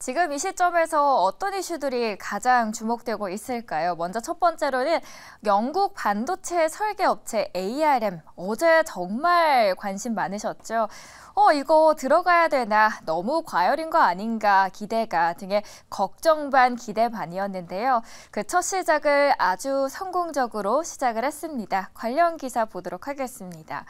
지금 이 시점에서 어떤 이슈들이 가장 주목되고 있을까요? 먼저 첫 번째로는 영국 반도체 설계 업체 ARM. 어제 정말 관심 많으셨죠? 이거 들어가야 되나? 너무 과열인 거 아닌가? 기대가 등의 걱정 반 기대 반이었는데요. 그 첫 시작을 아주 성공적으로 시작을 했습니다. 관련 기사 보도록 하겠습니다.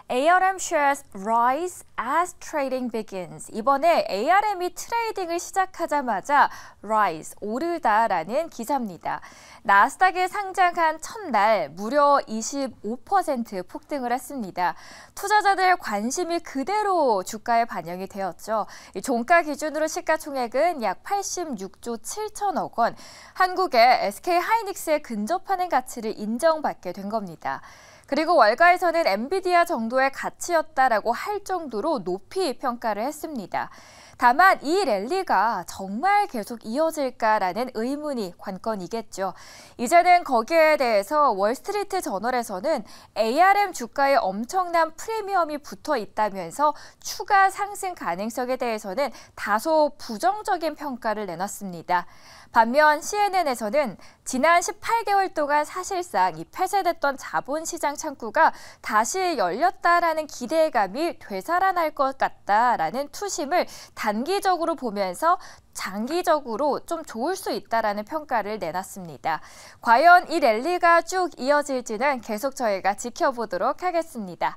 ARM shares rise as trading begins. 이번에 ARM이 트레이딩을 시작하자마자 rise, 오르다라는 기사입니다. 나스닥에 상장한 첫날 무려 25% 폭등을 했습니다. 투자자들 관심이 그대로 주가에 반영이 되었죠. 종가 기준으로 시가총액은 약 86조 7천억 원, 한국의 SK하이닉스에 근접하는 가치를 인정받게 된 겁니다. 그리고 월가에서는 엔비디아 정도의 가치였다라고 할 정도로 높이 평가를 했습니다. 다만 이 랠리가 정말 계속 이어질까라는 의문이 관건이겠죠. 이제는 거기에 대해서 월스트리트 저널에서는 ARM 주가에 엄청난 프리미엄이 붙어 있다면서 추가 상승 가능성에 대해서는 다소 부정적인 평가를 내놨습니다. 반면 CNN에서는 지난 18개월 동안 사실상 이 폐쇄됐던 자본시장 창구가 다시 열렸다라는 기대감이 되살아날 것 같다라는 투심을 단기적으로 보면서 장기적으로 좀 좋을 수 있다라는 평가를 내놨습니다. 과연 이 랠리가 쭉 이어질지는 계속 저희가 지켜보도록 하겠습니다.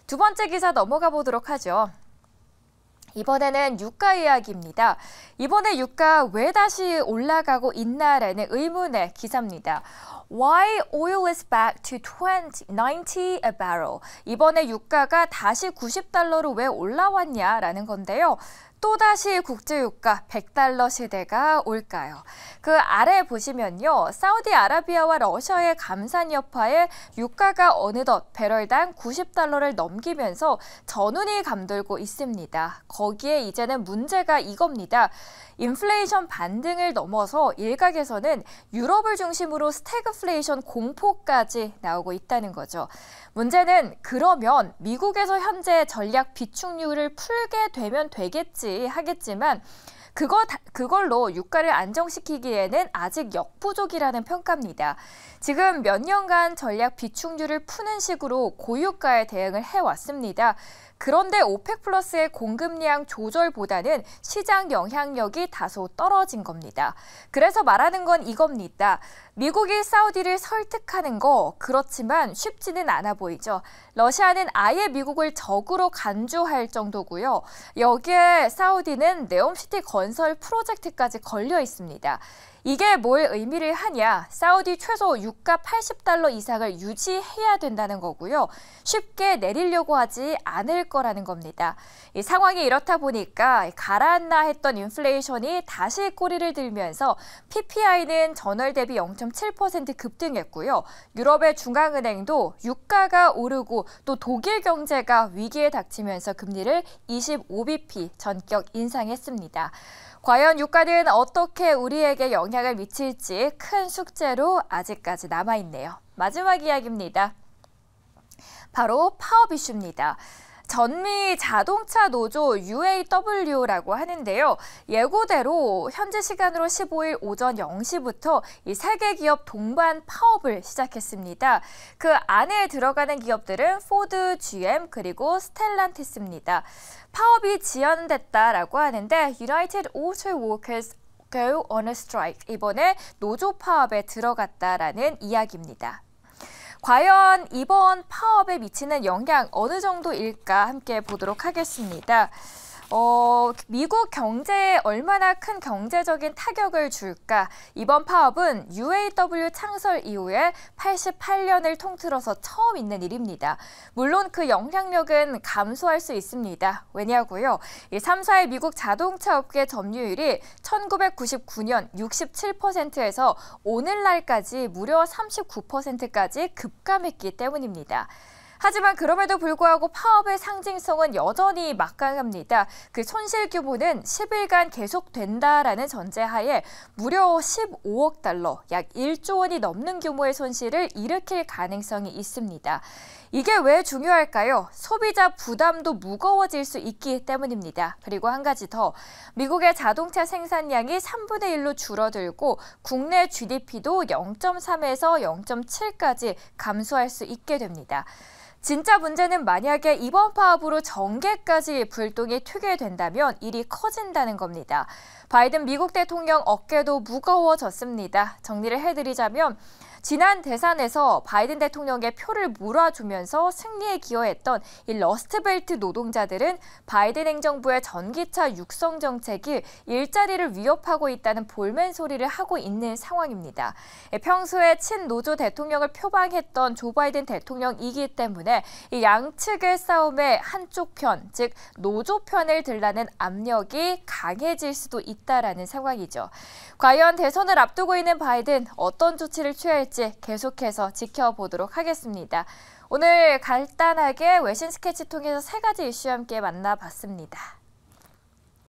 두 번째 기사 넘어가 보도록 하죠. 이번에는 유가 이야기입니다. 이번에 유가 왜 다시 올라가고 있나라는 의문의 기사입니다. Why oil is back to 90 a barrel. 이번에 유가가 다시 90달러로 왜 올라왔냐라는 건데요. 또다시 국제유가 100달러 시대가 올까요? 그 아래 보시면요. 사우디아라비아와 러시아의 감산 여파에 유가가 어느덧 배럴당 90달러를 넘기면서 전운이 감돌고 있습니다. 거기에 이제는 문제가 이겁니다. 인플레이션 반등을 넘어서 일각에서는 유럽을 중심으로 스태그플레이션 공포까지 나오고 있다는 거죠. 문제는 그러면 미국에서 현재 전략 비축률을 풀게 되면 되겠지 하겠지만 그걸로 유가를 안정시키기에는 아직 역부족이라는 평가입니다. 지금 몇 년간 전략 비축률을 푸는 식으로 고유가에 대응을 해왔습니다. 그런데 오펙 플러스의 공급량 조절보다는 시장 영향력이 다소 떨어진 겁니다. 그래서 말하는 건 이겁니다. 미국이 사우디를 설득하는 거 그렇지만 쉽지는 않아 보이죠. 러시아는 아예 미국을 적으로 간주할 정도고요. 여기에 사우디는 네옴시티 건설 프로젝트까지 걸려 있습니다. 이게 뭘 의미를 하냐? 사우디 최소 유가 80달러 이상을 유지해야 된다는 거고요. 쉽게 내리려고 하지 않을 거라는 겁니다. 이 상황이 이렇다 보니까 가라앉나 했던 인플레이션이 다시 꼬리를 들면서 PPI는 전월 대비 0.7% 급등했고요. 유럽의 중앙은행도 유가가 오르고 또 독일 경제가 위기에 닥치면서 금리를 25bp 전격 인상했습니다. 과연 유가는 어떻게 우리에게 영향을 미칠지 큰 숙제로 아직까지 남아있네요. 마지막 이야기입니다. 바로 파업 이슈입니다. 전미 자동차 노조 UAW라고 하는데요. 예고대로 현지 시간으로 15일 오전 0시부터 이 세계 기업 동반 파업을 시작했습니다. 그 안에 들어가는 기업들은 포드, GM 그리고 스텔란티스입니다. 파업이 지연됐다라고 하는데 United Auto Workers go on a strike. 이번에 노조 파업에 들어갔다라는 이야기입니다. 과연 이번 파업에 미치는 영향 어느 정도일까 함께 보도록 하겠습니다. 미국 경제에 얼마나 큰 경제적인 타격을 줄까? 이번 파업은 UAW 창설 이후에 88년을 통틀어서 처음 있는 일입니다. 물론 그 영향력은 감소할 수 있습니다. 왜냐고요? 이 3사의 미국 자동차 업계 점유율이 1999년 67%에서 오늘날까지 무려 39%까지 급감했기 때문입니다. 하지만 그럼에도 불구하고 파업의 상징성은 여전히 막강합니다. 그 손실 규모는 10일간 계속된다라는 전제하에 무려 15억 달러, 약 1조 원이 넘는 규모의 손실을 일으킬 가능성이 있습니다. 이게 왜 중요할까요? 소비자 부담도 무거워질 수 있기 때문입니다. 그리고 한 가지 더, 미국의 자동차 생산량이 3분의 1로 줄어들고 국내 GDP도 0.3에서 0.7까지 감소할 수 있게 됩니다. 진짜 문제는 만약에 이번 파업으로 정계까지 불똥이 튀게 된다면 일이 커진다는 겁니다. 바이든 미국 대통령 어깨도 무거워졌습니다. 정리를 해드리자면 지난 대선에서 바이든 대통령의 표를 몰아주면서 승리에 기여했던 이 러스트벨트 노동자들은 바이든 행정부의 전기차 육성 정책이 일자리를 위협하고 있다는 볼멘 소리를 하고 있는 상황입니다. 평소에 친노조 대통령을 표방했던 조 바이든 대통령이기 때문에 이 양측의 싸움에 한쪽 편, 즉 노조 편을 들라는 압력이 강해질 수도 있다라는 상황이죠. 과연 대선을 앞두고 있는 바이든 어떤 조치를 취할지 계속해서 지켜보도록 하겠습니다. 오늘 간단하게 외신 스케치 통해서 3가지 이슈 함께 만나봤습니다.